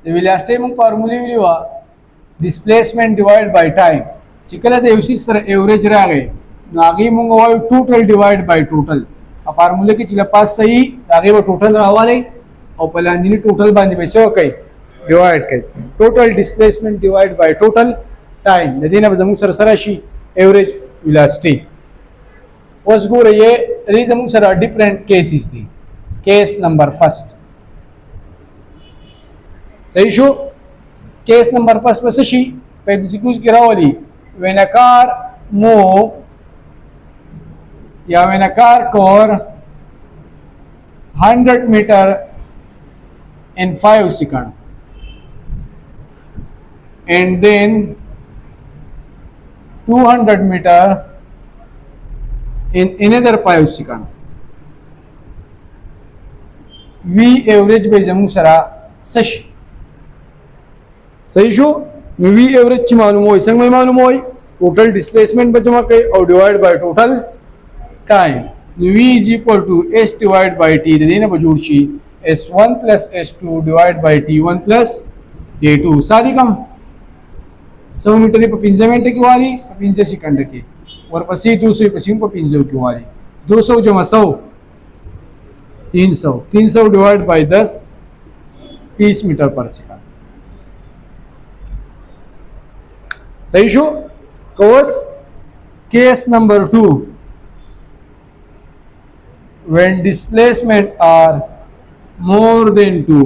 د ویلاسټي موږ فارمولې ویلې وه ډسپلیسمنٹ ډیوایډ بای ټایم چې کله د یو څیز سره ایوریج راغی نو هغې موږ وایو ټوټل ډیوایډ بای ټوټل فارموله کې چې لپاس صحیح د هغې به ټوټل راوالی او په لاندیني ټوټل باندې به څه وکړئ ډیوایډ کړئ ټوټل ډسپلیسمنٹ ډیوایډ بای ټوټل ټایم د دې نه به زموږ سره سره شي ایوریج ویلاسټي. اوس ګوره دې زموږ سره ډفرنٹ کیسز دي. کیس نمبر فرسٹ صحیح شو. کیس نمبر فرسٹ به څه شي په ایگزیکیوز کې راولي when a car move یا when a car cover 100 meter in 5 seconds and then 200 meter in another 5 seconds we average by زمون سره سش صحیح شو. نو وی ایوریج چې معلوم وي څنګه معلوموي ټوټل ډسپلیسمنٹ به جمع کوي او ډیوایډ بای ټوټل ټایم. نو وی از ایکوال ټو اس ډیوایډ بای ټی د دې نه به جوړ شي s1 پلس s2 ډیوایډ بای t1 پلس t2 سادي کم 100 میټر په 15 منټ کې والی په 15 سکند کې ورپسې 200 په 15 کې والی 200 جمع 100 300 ډیوایډ بای 10 30 میټر پر سکند. صحیح شو. کوس کیس نمبر 2 when displacement are more than 2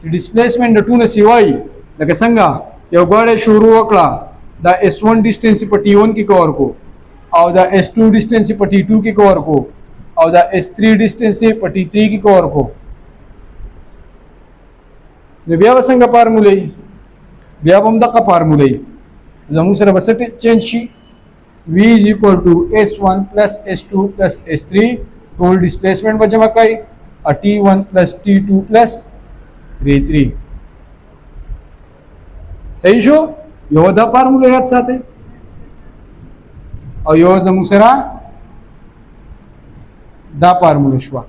چې displacement د 2 نه سیوای لکه څنګه یو غاړه شروع وکړه دا s1 ډیسټنس په t1 کې کور کو او دا s2 ډیسټنس په t2 کې کور کو او دا s3 ډیسټنس په t3 کې کور کو نو بیا څنګه فارمولې بیا هم دغه فارمولې زموږ سره بس چینج شي v is equal to s1 plus s2 plus s3 ټول ډسپلیسمنٹ به جمع کوي t1 plus t2 plus 3 صحیح شو. یو دا فارموله یاد ساتئ او یو زموږ سره دا فارموله شو.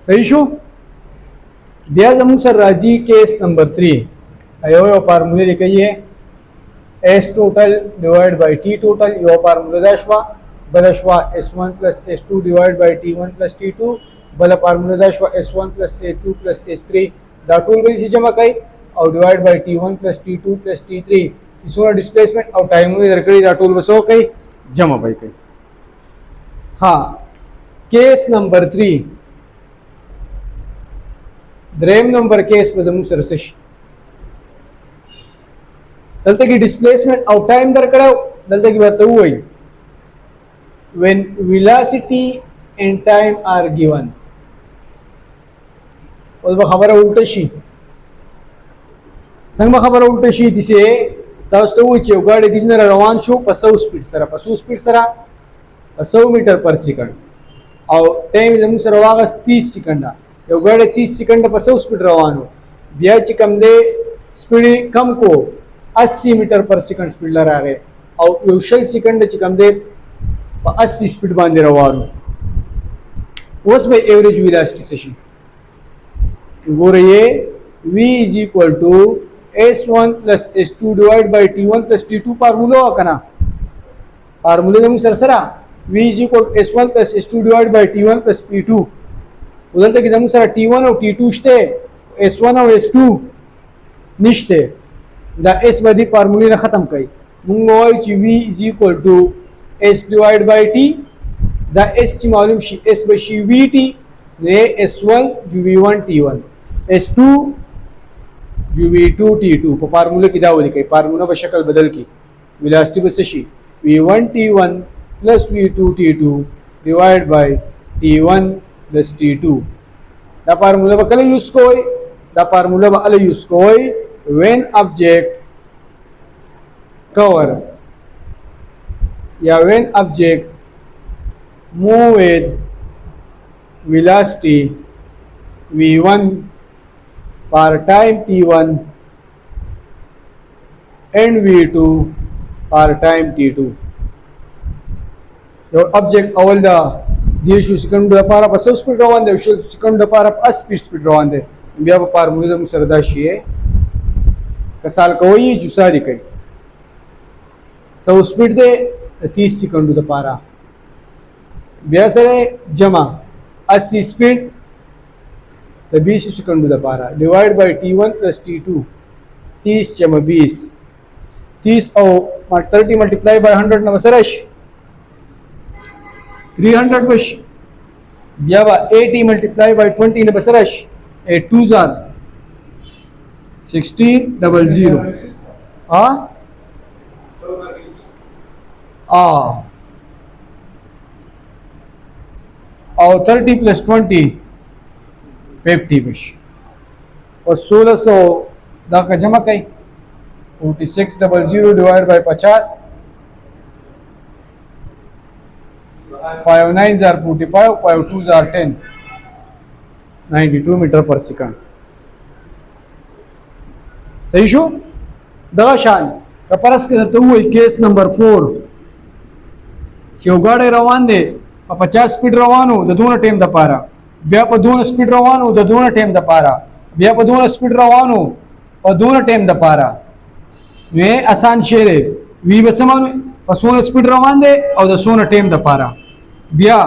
صحیح شو. بیا زموږ سره راځي کیس نمبر 3 یو فارموله لیکي s total divided by t total یو فارموله دا شو بل شو s1 plus s2 divided by t1 plus t2 بل فارموله دا شو s1 plus a2 plus s3 دا ټول به جمع کوي او divided by t1 plus t2 plus t3 چې څومره ډسپلیسمنٹ او ټایمونه درکړي دا ټول وسو کوي جمع به کوي. ها کیس نمبر 3 دریم نمبر کیس په زموږ سره څه شي دلته کې ډسپلیسمنٹ او ټایم درکړو دلته کې ورته وایي when velocity and time are given اوس به خبره الټه شي. څنګه خبره الټه شي دسه تاسو ته وایي چې یو ګاډی د نه روان شو په 100 سپیډ سره په 100 میټر پر سکند او ټایم زموږ سره واغس 30 سکند یو ګاډی 30 سکند په 100 سپیډ روانو بیا چې کم دی سپیډ کم کو 80 میټر پر سکند سپیډ لراغه او یو شل سکند چې کم دی په 80 سپیډ باندې روانو اوس به ایوریج ویلاسټي څه شي ګوره یې v is equal to s1 plus s2 divided by t1 plus t2 فارموله وکنا فارموله موږ سره سره v is equal to s1 plus s2 divided by t1 plus p2 ودلته کې موږ سره t1 او t2 شته s1 او s2 نشته دا s باندې فارموله نه ختم کړي موږ وایو چې v is equal to s divided by t دا s چې معلوم شي s به شي vt نه s1 v1 t1 s2 v2 t2 په فارموله کې دا ولیکي فارموله په شکل بدل کی ویلاسټي به څه شي v1 t1 plus v2 t2 divided by t1 plus t2 دا فارموله به کله یوز کوئ دا فارموله به ال یوز کوئ when object cover या when object move with velocity v1 for time t1 and v2 for time t2 your object اول دا دیشو سکندو لپاره په 100 سپیډ روان دی او شل سکندو لپاره په 80 سپیډ روان دی بیا په فارموله زموږ سره دا شی که سال کوي چې ساري کوي 100 سپیډ دی 30 سکندو لپاره بیا سره جمع 80 سپیډ د 20 سکندو لپاره ډیوایډ بای T1 + T2 30 جمع 20 30 او 30 ملټیپلای بای 100 نو سره شي 300 بشي بیا به 80 ملټیپلای بای 20 نو سره شي 8 2s are 1600 ها او 30 + 20 50 بشي او 1600 دا که جمع کوي 4600 divided by 50 5 9s are 45 5 2s are 10 92 meter per second صحیح شو دغه شان کپرس کې ته وایي کیس نمبر 4 چې وګاړی روان دی په 50 سپیډ روانو د دونه ټیم د پاره بیا په دونه سپیډ روانو د دونه ټیم د پاره بیا په دونه سپیډ روانو په دونه ټیم د پاره نو آسان شی دی وی بسمانو په سونه سپیډ روان دی او د سونه ټیم د پاره بیا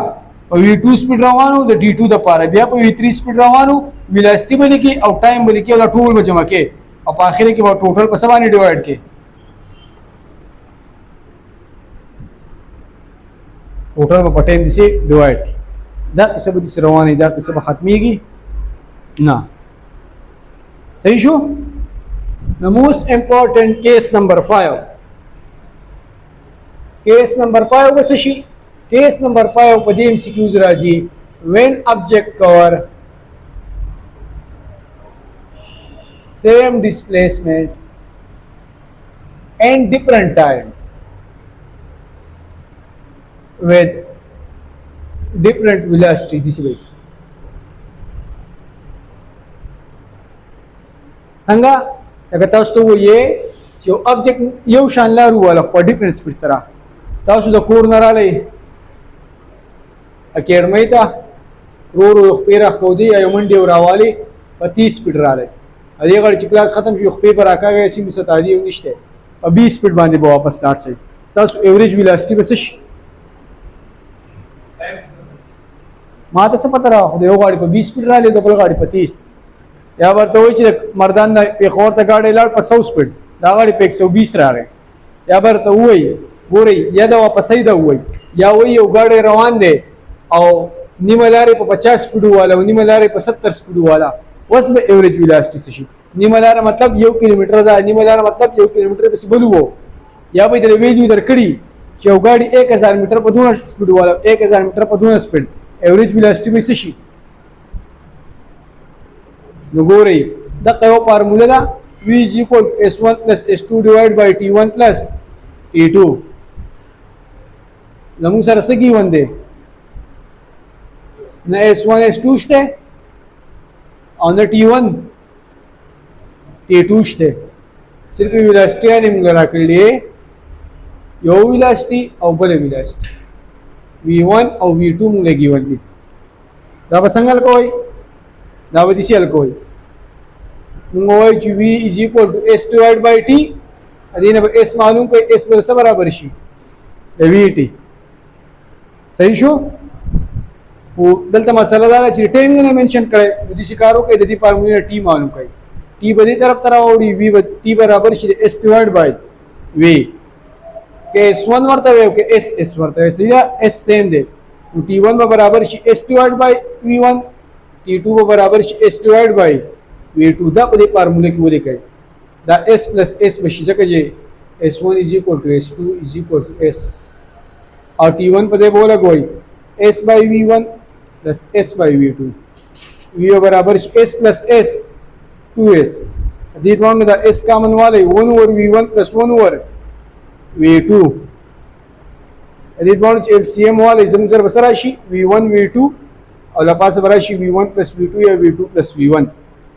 په V2 سپیډ روانو د D2 د پاره بیا په V3 سپیډ روانو ویلاسټی باندې کې او ټایم باندې کې او ټول به جمع کې او په اخر کې به ټوټل په سبا نه ډیوایډ کې ټوټل په ټایم دي سي ډیوایډ کې دا څه به دي روانه دا څه به ختميږي نه صحیح شو the most important case number 5 case number 5 وس شي case number 5 په دې MCQs راځي when object cover same displacement and different time with different velocity this way څنګه اگر تاسو ته وایي چې object یو شان لارو ولا په different speed سره تاسو د کور نه رالی اکیډمۍ ته رو خپې راښکو دی یو منډې وراوالي په 30 سپیډ رالی هغې غړي چې کلاس ختم شي خپې به راکاږئ سیمې څه تعدي یو نشته په 20 سپیډ باندې به واپس لاړ شئ ستاسو ایوریج ویلاسټي به څه شي ما ته څه پته راوه خو د یو غاړي په 20 سپیډ رالی د بل غاړي په 30 یا ورته وایي چې مردان نه پېښور ته ګاډی لاړ په 100 سپیډ دا غاړي په 120 راغی یا ورته وایي ګورئ یا د واپسۍ ده وایي یا وایي یو ګاډی روان دی او نیمه لارې په 50 سپیډو والا او نیمه لارې په 70 سپیډو والا اوس به ایوریج ویلاسټي څه شي نیمه لاره مطلب 1 کیلومتر ده نیمه لاره مطلب 1 کیلومتر پسې بل وو یا به د ویلیو درکړي چې یو ګاډي 1000 میټر په دونه سپیډ والا 1000 میټر په دونه سپیډ ایوریج ویلاسټي به څه شي نو ګورئ دغه یو فارموله ده V is equal to S1 plus S2 divided by T1 plus T2 زموږ سره څه ګیون دی نه S1 S2 شته او نه T1 T2 شته صرف ویلاسټي نه موږ راکړلې یو ویلاسټي او بل ویلاسټي V1 او V2 موږ ګیون دي دا به څنګه کوي دا به دې کوي موږ وایو چې V is equal to S divided by T ادینه به S معلوم کوي S بل څه برابر شي د VT صحیح شو او دلته مسله دا چې ټیم نه منشن کړي د دې کارو کې د دې فارموله T معلوم کړي T به دې طرف ته راوړي V T برابر شي S divided by V کې S1 ورته وي او کې S ورته وي سیدا S سیم دی او T1 به برابر شي S divided by V1 T2 به برابر شي S divided by V2 دا په دې فارموله کې ولیکئ دا S plus S بشي ځکه چې S1 is equal to S2 is equal to S और T1 पे बोला कोई S by V1 plus S by V2 V बराबर S plus S 2S Adit मांग दा S common वाले 1 over V1 plus 1 over V2 Adit मांग LCM वाले जमजर बसराशी V1 V2 और लपास बराशी V1 plus V2 या V2 plus V1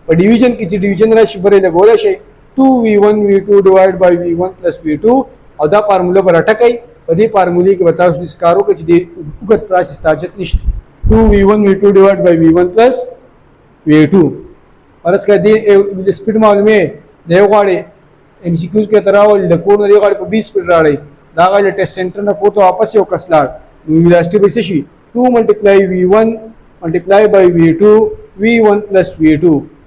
पर डिवीजन की डिवीजन राशि बरे ने बोला शे 2 V1 V2 divided by V1 plus V2 और दा फार्मूला पर अटक आई په دې فارمولې کې به تاسو داسې کار وکړئ چې د اوږد پراسس ته حاجت نشته 2v1 v2 ډیوایډ بای v1 پلس v2 فرض کړئ د سپیډ معلومې د یو غواړي ام سی کیوز کې تراول د کور نه دی غواړي په 20 سپیډ راړي دا غواړي ټیسټ سنټر نه پورته واپس یو کس لاړ نو ویلاسټي به څه شي 2 ملټیپلای v1 ملټیپلای بای v2 v1 پلس v2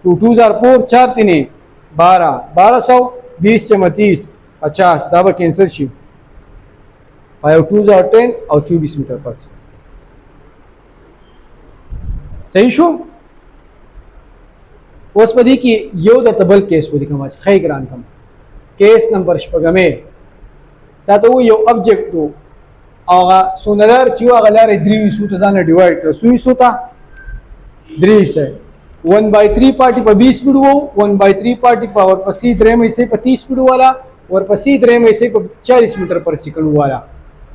2 2 are 4 4 3 12 1200 20 जमा 30 50 دا به کینسل شي او 2 are 10 او 24 میټر پر سیکنډ صحیح شو اوس په دې کې یو د تبل کیس و دي کوم چې خی ګران کوم کیس نمبر شپږمې دا ته یو ابجیکټ وو هغه سونلر چې هغه لارې 3 سو ته ځان ډیوایډ کړ سو سو ته 3 سه 1/3 پارټي په 20 سپیډ وو 1/3 پارټي په ورپسې درې مې سه په 30 سپیډ والا ورپسې درې مې سه په 40 میټر پر سیکنډ والا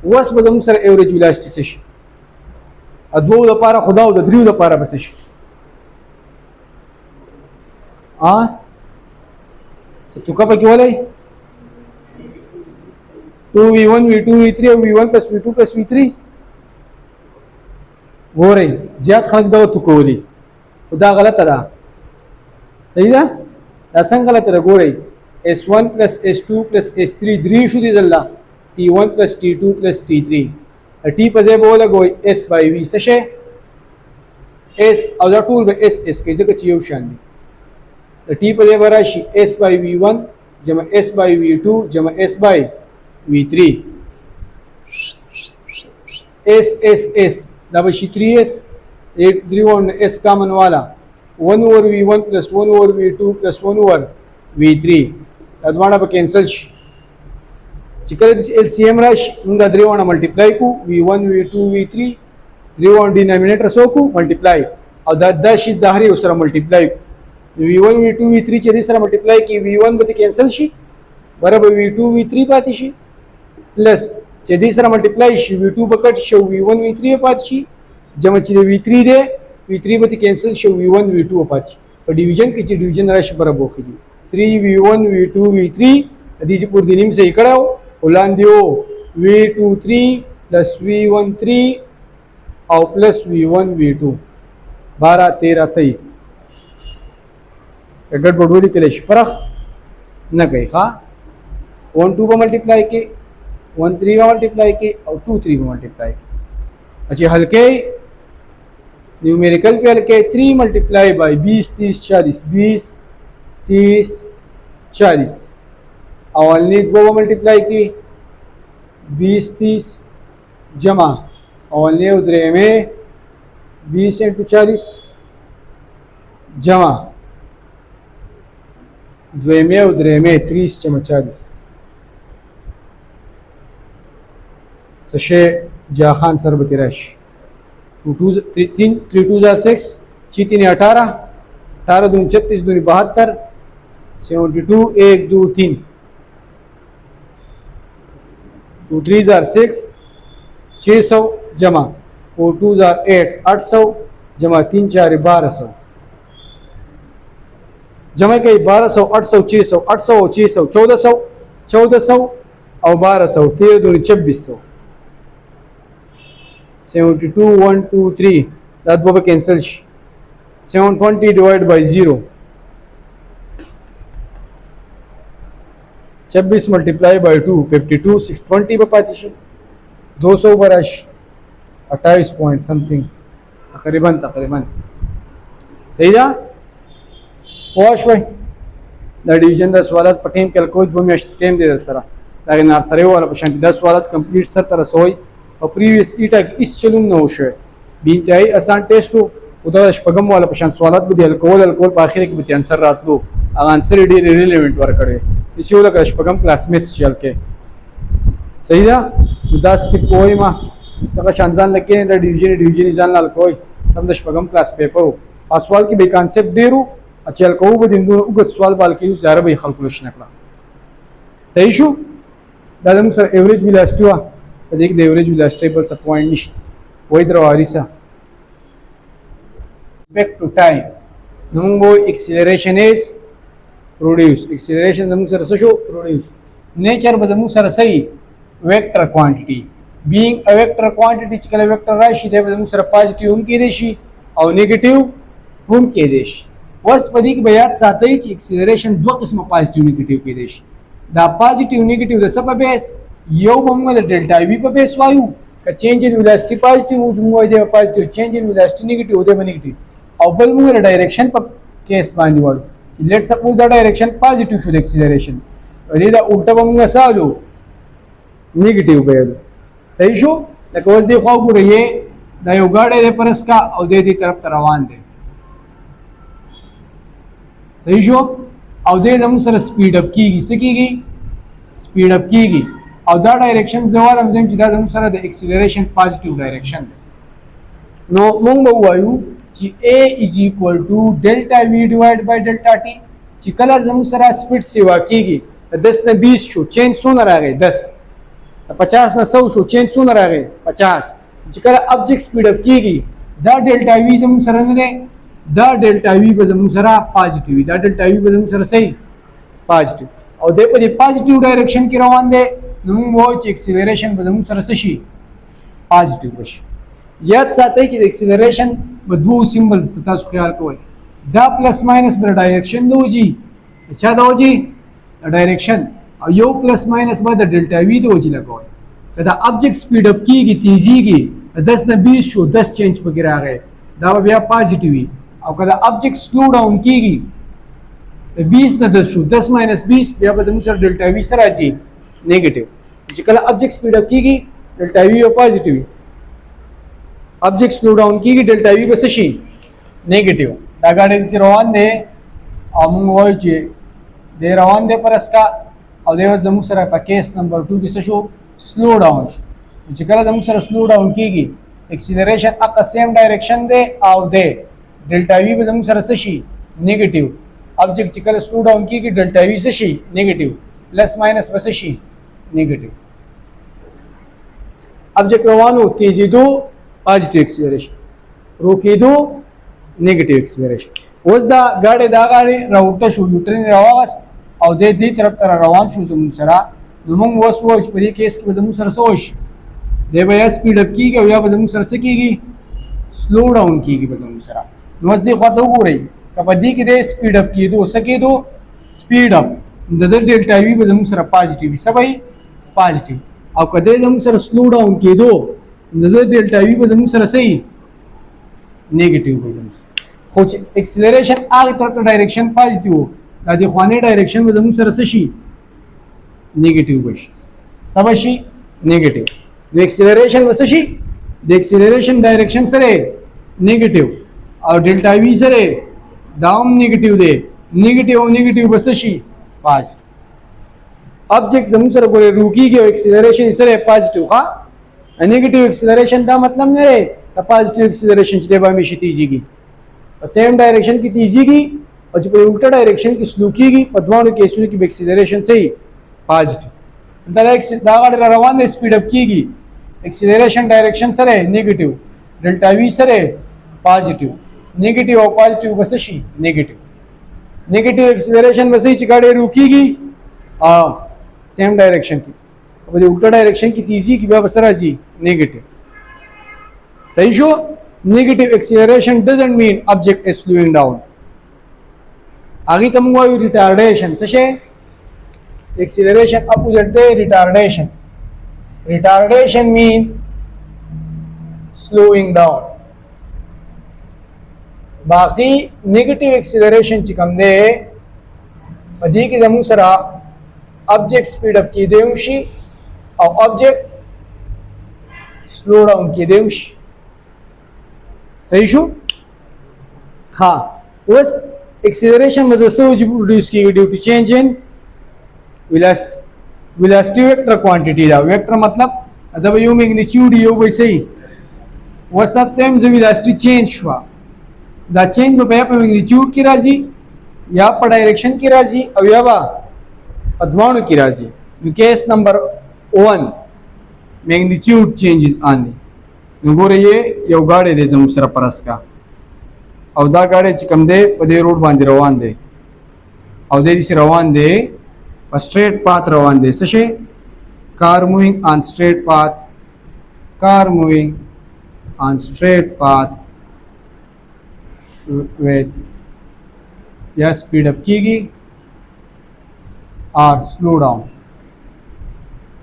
اوس به زموږ سره ایوریج ویلاسټي څه شي ادو لپاره خدا او د دریو لپاره بس شي څه تو کا پکې ولای 2v1 v2 v3 او v1 plus v2 plus v3 ګورئ زیات خلک دا تو کولی دا غلطه ده صحیح ده دا څنګه غلطه ده ګورئ s1 plus s2 plus s3 درې شو دي الله t1 plus t2 plus t3 t په ځای به ولګوئ s by v څه شی s او دا ټول به s s کې ځکه چې یو شان دي t په ځای به راشي s by v1 جمع s by v2 جمع s by v3 s s s دا به شي 3s 3 s کامن والا 1 over v1 plus 1 over v2 plus 1 over v3 دا دواړه به کینسل شي چې کله د LCM راشي موږ دا درې وانه ملټیپلای کو v1 v2 v3 درې وانه ډینامینیټر سو کو ملټیپلای او دا شي د هر یو سره ملټیپلای v1 v2 v3 چې دې سره ملټیپلای کی v1 به کینسل شي برابر v2 v3 پاتې شي پلس چې دې سره ملټیپلای شي v2 به کټ شي v1 v3 پاتې شي جمع چې v3 دی v3 به کینسل شي v1 v2 پاتې شي په ډیویژن کې چې ډیویژن راشي برابر کیږي 3v1 v2 v3 دې چې پور دې نیم صحیح کړو ولاندیو v23 plus v13 او plus v1 v2 12 13 23 ګډ وډولي کې لږ فرق نه کوي ښا 1 2 به ملټیپلای کې 1 3 به ملټیپلای کې او 2 3 به ملټیپلای کې اچھا حل کې न्यूमेरिकल पे हल के 3 multiply by 20 30 40 20 30 40 अवलनी दो मल्टीप्लाई की 20 30 जमा अवलनी उधरे में 20 इंटू 40 जमा द्वे में उधरे में 30 जमा 40 सशे जाखान सरबती रश 3 2 6 6 3 18 18 दूनी 36 दूनी 72 72 1 2 3 2 3 6 600 जमा 4 2 8 800 जमा 3 4 1200 जमा कई 1200 800 600 800 600 1400 1400 और 1200 13 दूनी 2600 72 1 2 3 that will be cancelled 720 divided by 0 26 multiply by 2 52 620 पे पाती 200 बराश 28 पॉइंट समथिंग तकरीबन सही था वॉश भाई द डिवीजन 10 सवाल पटेम कल कोई दो में टाइम दे सरा लेकिन नर्सरी वाला पेशेंट 10 सवाल कंप्लीट सर तरह सोई और प्रीवियस ईटा इस चलूम न होशे बींचाई आसान टेस्ट हो उधर शपगम वाला पेशेंट सवालत भी अल्कोहल पे आखिर की भी आंसर रात लो आंसर डी रिलेवेंट वर्क करे इसी वाला का शपगम क्लासमेट्स चल के सही था उदास की कोई मां तक शानजान लगे ने डिवीजन जान लाल कोई समझ शपगम क्लास पेपर हो सवाल की बे कांसेप्ट दे रू अच्छा अल्कोहल भी दिन दो उगत सवाल बाल की ज़ाहिर भाई कैलकुलेशन नकला सही शो दादा सर एवरेज वेलोसिटी हुआ देख द एवरेज वेलोसिटी पर सब पॉइंट निश्चित वही तरह arisa back to time number acceleration is produce acceleration Namu sir so produce nature बदमु सर सही ویکټر کوانټیټي being a vector quantity چې کله ویکټر راشي دی به زموږ سره پازیټیو هم کېدی شي او نیگیټیو هم کېدی شي. اوس په دې کې به یاد ساتئ چې اکسلریشن دوه قسمه پازیټیو نیگیټیو کېدی شي. دا پازیټیو نیگیټیو د څه په بیس؟ یو به موږ د ډلټا وي په بیس وایو که چینج ان ویلاسټي پازیټیو موږ وایو دی پازیټیو، چینج ان ویلاسټي نیگیټیو دی به نیگیټیو، او بل موږ د ډایرکشن په کیس باندې وایو چې لیټ سپوز دا ډایرکشن پازیټیو شو د اکسلریشن دې دا الټه به موږ سالو نیگیټیو به یو. صحیح شو؟ لکه اوس دی خوا وګورئ دا یو ګاډی دی پرس کا او دې طرف ته روان دی. صحیح شو؟ او دې زموږ سره سپیډ اپ کیږي. څه کیږي؟ سپیډ اپ کیږي او دا ډایرکشن زوال هم زم چې دا زموږ سره د اکسلریشن پازیټیو ډایرکشن دی. نو موږ به وایو چې A is equal to delta V divided by delta T. چې کله زموږ سره سپیډ سیوا کیږي 10 نه 20 شو، چینج څونه راغی 10، 50 نه 100 شو، چینج څونه راغی 50. چې کله ابجیکټ سپیډ اپ کیږي دا ډلټا وی زموږ سره نه دی، دا ډلټا وی به زموږ سره پازیټیو وي، دا ډلټا وی به زموږ سره صحیح پازیټیو او د په پازیټیو ډایرکشن کې روان دی. نو موږ وایو چې اکسلریشن به زموږ سره څه شي؟ پازیټیو وشي. یاد ساتئ چې د اکسلریشن به دوه سیمبلز ته تاسو خیال کوئ، دا پلس ماینس به ډایرکشن د وجې چا د وجې ډایرکشن او یو پلس ماینس به د ډلټا وی د وجې لګوئ. که دا ابجیکټ سپیډ اپ کیږي تیزیږي 10 نه 20 شو 10 چینج پکې راغی دا به بیا پازیټیو وي. او که دا ابجیکټ سلو ډاون کیږي 20 نه 10 شو 10 ماینس 20 بیا به زموږ سره ډلټا وی سره راځي نیگیټیو. چې کله ابجیکټ سپیډ اپ کیږي ډلټا وی او پازیټیو وي، ابجیکټ سلو ډاون کیږي ډلټا وی به څه شي؟ نیگیټیو. دا ګاډی چې روان دی او موږ وایو چې دی روان دی پرس کا او دی زموږ سره په کیس نمبر 2 کې څه شو؟ سلو ډاون شو. چې کله زموږ سره سلو ډاون کیږي اکسلریشن اقا سیم ډایرکشن دی او دی ډلټا وی به زموږ سره څه شي؟ نیگیټیو. ابجیکټ چې کله سلو ډاون کیږي ډلټا وی څه شي؟ نیگیټیو. پلس ماینس به څه شي؟ نیگیټیو. ابجیکټ روانو تیزیدو پازیټیو اکسلریشن، روکیدو نیگیټیو اکسلریشن. اوس دا ګاډی راورته شو، یو ټرین راواغست او دې طرف ته روان شو زموږ سره. نو موږ اوس وایو چې په دې کیس کې به زموږ سره څه وشي؟ دی به یا سپیډ اپ کیږي او یا به زموږ سره څه کیږي؟ سلو ډاون کیږي به زموږ سره. نو اوس دې خوا ته وګورئ که په دې کې دی سپیډ اپ کېدو څه کېدو؟ سپیډ اپ د ده ډلټا وي به زموږ سره پازیټیو وي. څه به وي؟ پازیټیو. او که دی زموږ سره سلو ډاون کېدو د ده ډلټا وي به زموږ سره څه وي؟ نیگیټیو به زموږ سره. خو چې اکسلریشن هغې طرف ته ډایرکشن پازیټیو دا د خوانې ډایرکشن به زموږ سره څه شي؟ نیگیټیو به شي. څه به شي؟ نیگیټیو. نو اکسلریشن به څه شي؟ د اکسلریشن ډایرکشن سره نیگیټیو او ډلټا وی سره دا هم نیگیټیو دی، نیگیټیو او نیگیټیو به څه شي؟ پازیټیو. ابجیکټ زموږ سره ګورئ روکیږي او اکسلریشن سره پازیټیو ښه. نیگیټیو اکسلریشن دا مطلب نه دی د پازیټیو اکسلریشن چې دی به همیشه تیزیږي، په سیم ډایرکشن کې تیزیږي او چې په الټه ډایرکشن کې سلو کیږي. په دواړو کیسونو کې به اکسلریشن صحیح پازیټیو. دا غاډی را روان دی سپیډ اپ کیږي اکسلریشن ډایرکشن سره نیگیټیو، ډلټا وی سره پازیټیو. نیگیټیو او پازیټیو به څه شي؟ نیگیټیو. نیگیټیو اکسلریشن به صحیح چې غاډی روکیږي سیم ډایرکشن کې، په دې الټه ډایرکشن کې تیزیږي بیا به څه راځي؟ نیگیټیو. صحیح شو؟ Negative acceleration doesn't mean object is slowing down. आगे तम हुआ retardation सचे acceleration opposite दे retardation. Retardation mean slowing down. बाकी negative acceleration चिकम दे पदी की जमू सरा object speed up की देउशी और object slow down की देउशी. सही शो? हाँ. बस एक्सीलरेशन मतलब सो जो प्रोड्यूस की due to change in velocity vector quantity दा. वेक्टर मतलब अदब यो मैग्नीट्यूड यो वैसे ही वस सब टाइम जो वेलोसिटी चेंज हुआ दा चेंज पे पे मैग्नीट्यूड की राजी या पर डायरेक्शन की राजी और या बा अद्वाणु की राजी. केस नंबर 1 मैग्नीट्यूड चेंजेस आने ګوره یو ګاډی دی زموږ سره پرس کا او دا ګاډی چې کوم دی په دې روډ باندې روان دی او دې داسې روان دی په سټریټ پات روان دی. څه شی؟ car moving on straight path, car moving on straight path with या स्पीड अप कीगी और स्लो डाउन.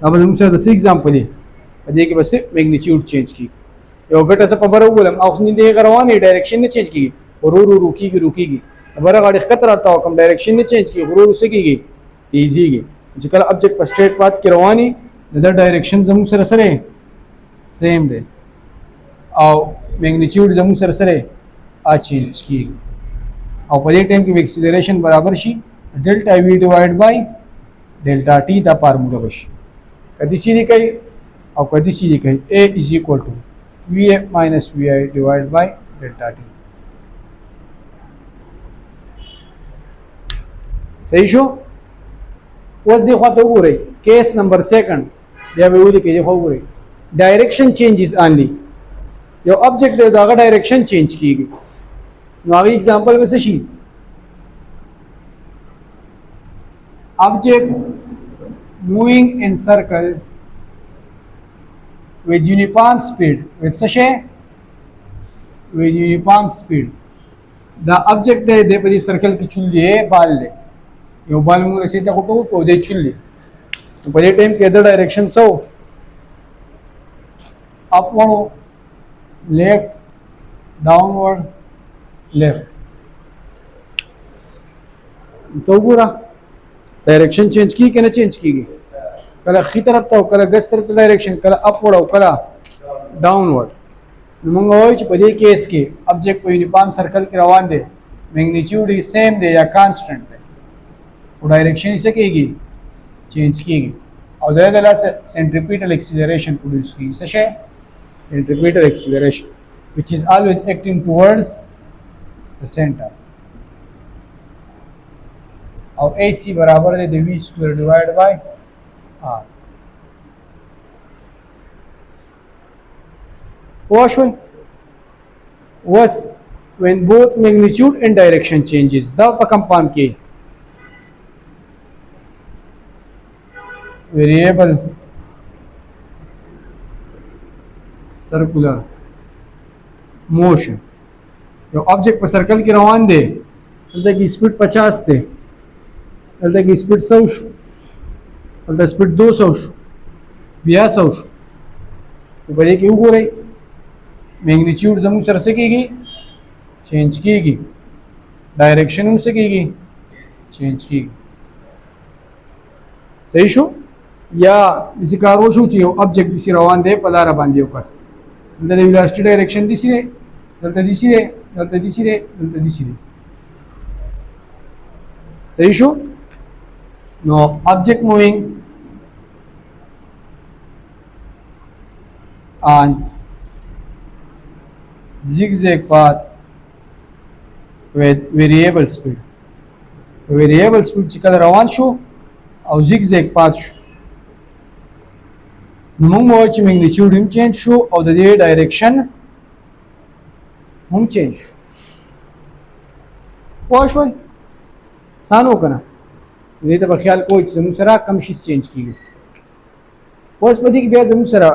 अब तुमसे दस एग्जांपल है अदे के बस मैग्नीट्यूड चेंज की यो गट असं पबर बोलम आखनी दे करवा नहीं डायरेक्शन ने चेंज की और रुकीगी बरा गाड़ी खतर आता हो कम डायरेक्शन ने चेंज की और उसे की तेजी की जिकल ऑब्जेक्ट पर स्ट्रेट पाथ की रवानी नदर डायरेक्शन जमू सरसरे सेम दे और मैग्नीट्यूड जमू सरसरे आ चेंज की और पदे टाइम की एक्सीलरेशन बराबर शी delta V divide by delta T दा फार्मूला बशी कदी सीधी कही और कदी सीधी कही A is equal to V A minus V I divide by delta T. सही शो वस देखो तो हो रही केस नंबर सेकंड या वे लिखे देखो हो रही डायरेक्शन चेंजेस ओनली जो ऑब्जेक्ट है दागा डायरेक्शन चेंज की गई. आगे एग्जांपल में से she object moving in circle with uniform speed with such a with uniform speed the object दे पदी सर्कल की चुन लिए बाल ले यो बाल मुरे से तक को पौधे चुन लिए तो पहले टाइम के other direction so upward left downward left तो पूरा डायरेक्शन चेंज की ना चेंज की गई कला खी तरफ तो कला गस तरफ डायरेक्शन कला अपवर्ड और कला डाउनवर्ड मंगोच पदे केस के ऑब्जेक्ट को यूनिफॉर्म सर्कल के रवान दे मैग्नीट्यूड ही सेम दे या कांस्टेंट दे वो डायरेक्शन इसे कहेगी चेंज कीगी और दे दला से सेंट्रीपिटल एक्सीलरेशन प्रोड्यूस की इसे centripetal acceleration which is always acting towards the centre और AC बराबर है v square divide by R. Wash was when both magnitude and direction changes. The pakam के variable circular motion जो ऑब्जेक्ट पर सर्कल की रवान दे चलते की स्पीड 50 थे चलते की स्पीड 100 चलते स्पीड 200 200 तो बड़े क्यों हो रही मैग्नीट्यूड जमू सर से की चेंज की डायरेक्शन से की चेंज की सही शो या इसी कार वो शो चाहिए ऑब्जेक्ट दिसी रवान दे पलारा बांधियो कस मतलब वेलोसिटी डायरेक्शन दिसी रे चलते दिसी रे चलते दिसी रे चलते दिसी रे सही शो नो object moving on zigzag path with variable speed. Variable speed चिकल रवान शो और zigzag path शो नमूच मैग्नीट्यूड हम चेंज शो और द डायरेक्शन हम चेंज शो वाश वाई सानो करना ये तो बख्याल कोई जमुसरा कम शीस चेंज की गई वास पदी की ब्याज जमुसरा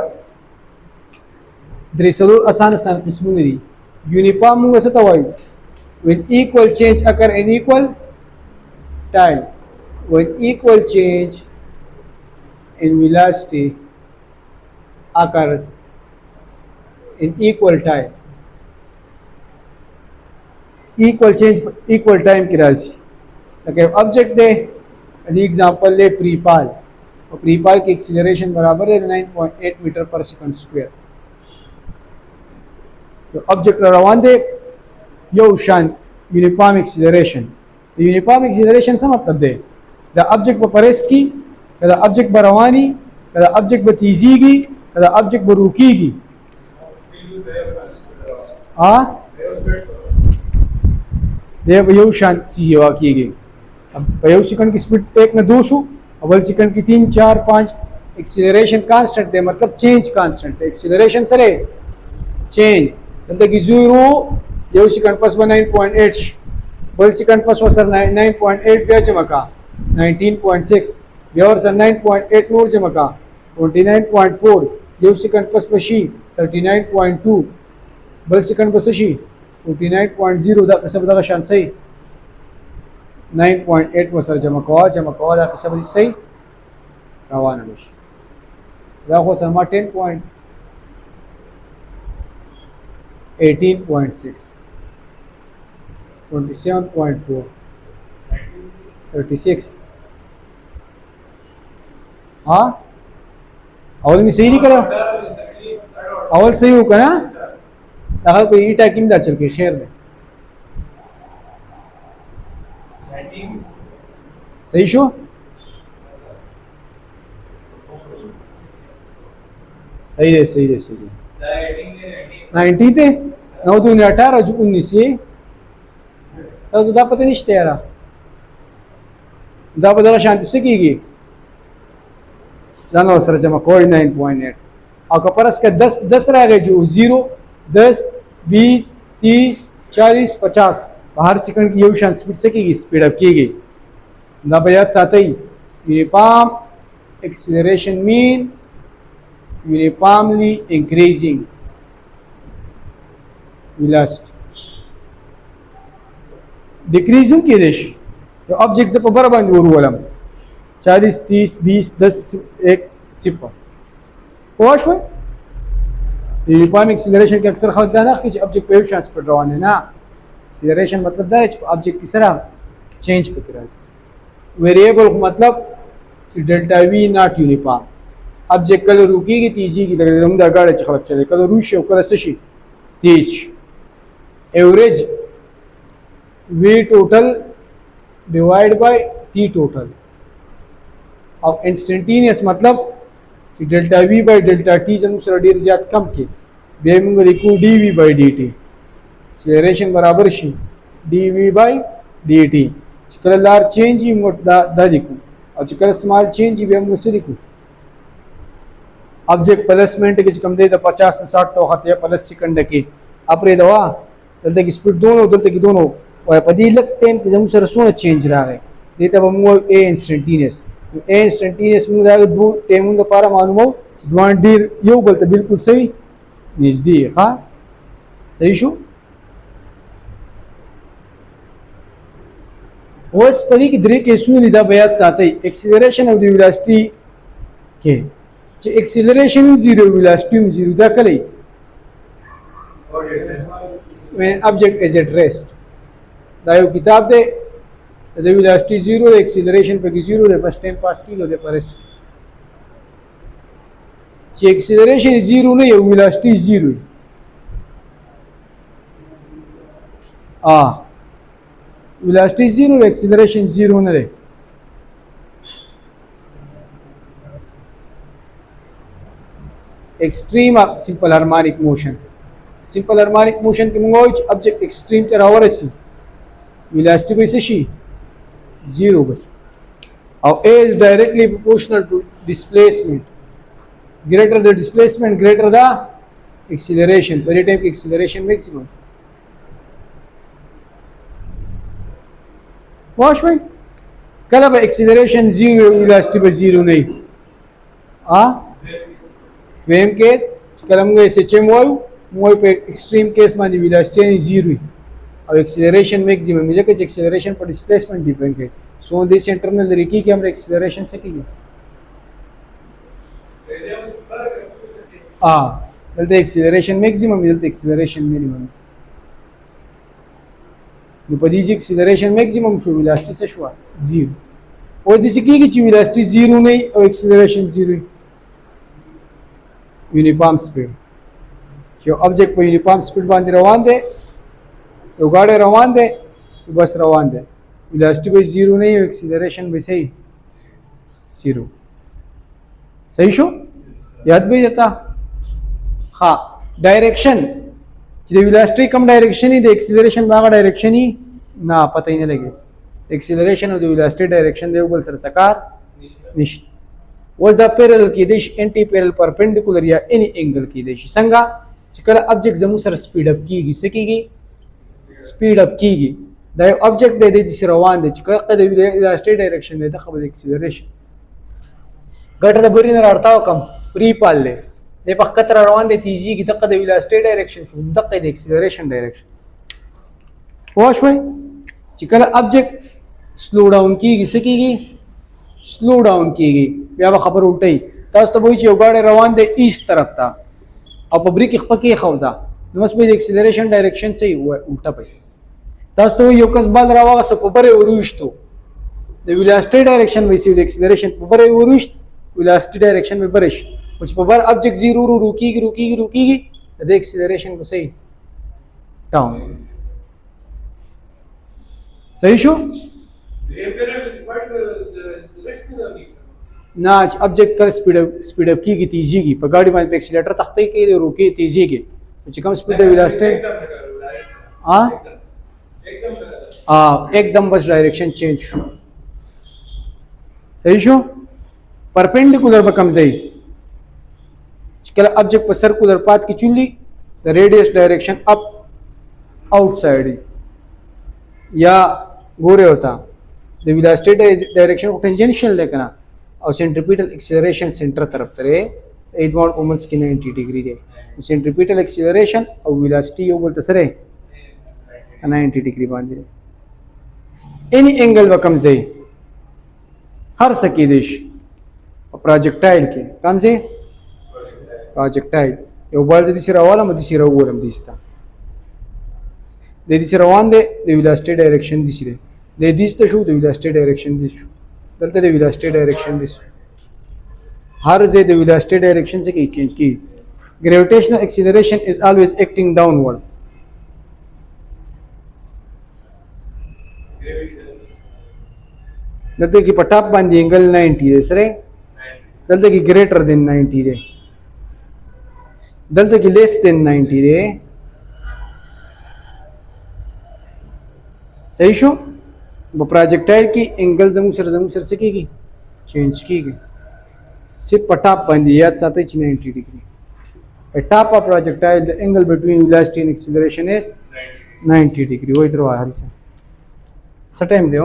Dressador asan kismuniri uniform munga sa tawai when equal change occur in equal time when equal change in velocity occurs in equal time equal change equal time की राशि okay object they an example ले प्रीपाल और प्रीपाल की acceleration बराबर है 9.8 मीटर पर सेकंड स्क्वायर तो ऑब्जेक्ट रवान दे यो शान यूनिफॉर्म एक्सीलरेशन यूनिफॉर्म एक्सीलरेशन से मतलब दे द ऑब्जेक्ट पर परेस्ट की द ऑब्जेक्ट पर रवानी द ऑब्जेक्ट पर तेजी की द ऑब्जेक्ट पर रुकी की हां दे यो शान सी वा की गई अब यो सेकंड की स्पीड 1 में 200 अव्वल सेकंड की 3 4 5 एक्सीलरेशन कांस्टेंट है मतलब चेंज कांस्टेंट है एक्सीलरेशन सरे चेंज मतलब कि 0 यो सेकंड पास 9.8 बल सेकंड पास सर 9.8 ब्या जमका 19.6 ब्यावर सर 9.8 नूर जमका 29.4 یو سیکنډ پس بشي 39.2 بل سیکنډ پس شي 49.0 دا قسم دغه شان صحیح 9.8 ورسره جمع کوه دا قسم دي صحیح روانه بشي دا خو سما 10.18.6 27.4 36 हाँ अवल में सही नहीं करा अवल सही हो करा अगर कोई ईटा किम दा चल के शेयर में सही शो सही है 90 थे 9 2 18 जो 19 ये तो दा पता नहीं यार दा बदला शांति से की जानो सर जमा कोई 9.8 और कपरस का 10 रह गए जो 0 10 20 30 40 50 बाहर सेकंड की यूशान स्पीड से की स्पीड अप की गई ना बयात साथ ही uniform acceleration mean uniformly increasing velocity decreasing की देश जो ऑब्जेक्ट से पर बंद हो रहा 40 30 20 10 1 0 होश में यूनिफॉर्म एक्सीलरेशन के अक्सर खलक दाना कि ऑब्जेक्ट पे चांस पर रवान है ना एक्सीलरेशन मतलब दा ऑब्जेक्ट की तरह चेंज पे करा वेरिएबल मतलब delta we not uniform object कल रुकेगी तीजी की लंग दा गाड़े खलक चले कल रूश कल सशी तीज average V total divide by T total अब इंस्टेंटेनियस मतलब कि delta V by delta T जब डी ज्यादा कम के बेमुंग रिकू D V by D T acceleration बराबर शी D V by D T चिकल लार चेंज ही मोट दा लिखू और चिकल स्मॉल चेंज ही बेमुंग से लिखू ऑब्जेक्ट प्लेसमेंट के कम दे 50 में 60 तो खाते प्लस सेकंड के अपरे दवा दलते की स्पीड दोनों दलते की दोनों और पदी लगते हैं कि जब सर सोना चेंज रहा है ये तब हम ए इंस्टेंटेनियस मुझे दो टेमों का पारा मालूम हो दुआन डीर यो बोलते बिल्कुल सही नज़दीक हाँ सही शो वस पदी की दरे के सुन लिदा बयात साथ ही एक्सीलरेशन ऑफ द वेलोसिटी के जो एक्सीलरेशन जीरो वेलोसिटी जीरो दा कले when object is at rest दायो किताब दे the velocity 0 एक्सीलरेशन पे 0 है बस टाइम पास की होले पर ची एक्सीलरेशन 0 नहीं है वेलोसिटी 0 है वेलोसिटी 0 एक्सीलरेशन 0 नहीं है एक्सट्रीम सिंपल हार्मोनिक मोशन के मंगोच ऑब्जेक्ट एक्सट्रीम तरह रसी वेलोसिटी पे से शी 0 बस और a is directly proportional to displacement greater the displacement greater the acceleration per time की acceleration maximum वॉश में कल अब acceleration 0 velocity पे 0 नहीं वेम केस कल हम गए SHM वायु पे एक्सट्रीम केस मानी वेलोसिटी 0 और एक्सीलरेशन मैक्सिमम मुझे कुछ एक्सीलरेशन पर डिस्प्लेसमेंट डिपेंड है सो दिस इंटरनल तरीके की हम एक्सीलरेशन से की बोलते एक्सीलरेशन मैक्सिमम बोलते एक्सीलरेशन मिनिमम ये पदीजी एक्सीलरेशन मैक्सिमम शो वेलोसिटी से शो 0 और दिस की वेलोसिटी 0 नहीं और एक्सीलरेशन 0 यूनिफॉर्म स्पीड जो ऑब्जेक्ट पर यूनिफॉर्म स्पीड बांध रवान दे तो गाड़े रवान दे तो बस रवान दे वेलोसिटी पे 0 नहीं है एक्सीलरेशन भी सही 0 सही शो याद भी जाता हाँ डायरेक्शन जो वेलोसिटी कम डायरेक्शन ही दे एक्सीलरेशन बागा डायरेक्शन ही ना पता ही नहीं लगे एक्सीलरेशन और वेलोसिटी डायरेक्शन दे ऊपर सरसकार निश्चित was the parallel की देश एंटी पैरेलल परपेंडिकुलर या एनी एंगल की देश संगा चिकल ऑब्जेक्ट जमू सर स्पीड अप की सकेगी स्पीड अप की द ऑब्जेक्ट दे दिस रवान दे चिकल कद वेलोसिटी डायरेक्शन दे खबर एक्सीलरेशन ګټه د بري نه راړتاو کم پری پال دی د په خطر روان دی تیزی کی دغه د ویلاسټي ډایرکشن شو دغه د اکسلریشن ډایرکشن واش وای چې کله ابجیکټ سلو ډاون کیږي سکیږي سلو ډاون کیږي بیا به خبر الټي تاسو ته وایي چې یو ګاډی روان دی ایست طرف ته او په بریک خپل کې خو دا نو اوس په اکسلریشن ډایرکشن صحیح الټا پي تاسو ته یو کس بل راوغه په بره ورښتو د ویلاسټي ډایرکشن وایي د اکسلریشن په بره ورښت ویلاسټي ډایرکشن به برش او چې په بر ابجیکټ 0 روکیږي د اکسلریشن به صحیح ډاون صحیح شو نه چې ابجیکټ کله سپیډ اپ کیږي تیزیږي په گاډي باندې اکسلریټر تخته کې روکي تیزیږي چې کوم سپیډ د ویلاسټي एकदम बस डायरेक्शन चेंज शो सही शो परपेंडिकुलर पे कम जाई कल ऑब्जेक्ट पर सर्कुलर पाथ की चुन ली the radius direction up outside या गोरे होता द वेलोसिटी डायरेक्शन को टेंजेंशियल देखना और सेंट्रीपिटल एक्सीलरेशन सेंटर तरफ तरे एट वन ओमन्स की 90 डिग्री दे सेंट्रीपिटल एक्सीलरेशन और वेलोसिटी यो बोलते सरे 90 डिग्री बांध दे एनी एंगल व कम जाई हर सकी देश प्रोजेक्टाइल के कम से प्रोजेक्टाइल यो बॉल से दिसी रवाला म दिसी रवरम दिसता दे दिसी रवान दे वेलोसिटी डायरेक्शन दिसी दे दिसता शो दे वेलोसिटी डायरेक्शन दिसु दलते दे वेलोसिटी डायरेक्शन दिसु हर जे दे वेलोसिटी डायरेक्शन से की चेंज की gravitational acceleration is always acting downward दलते की पटाप बांधी एंगल 90 है सरे दलते की ग्रेटर देन 90 रे दलते की लेस देन 90 रे सही शो वो प्रोजेक्टाइल की एंगल जमू सर से की चेंज की सिर्फ पटाप बांधी याद साथ ही 90 degree a top of projectile the angle between velocity and acceleration is 90 degree वो इधर आ रही है सटाइम ले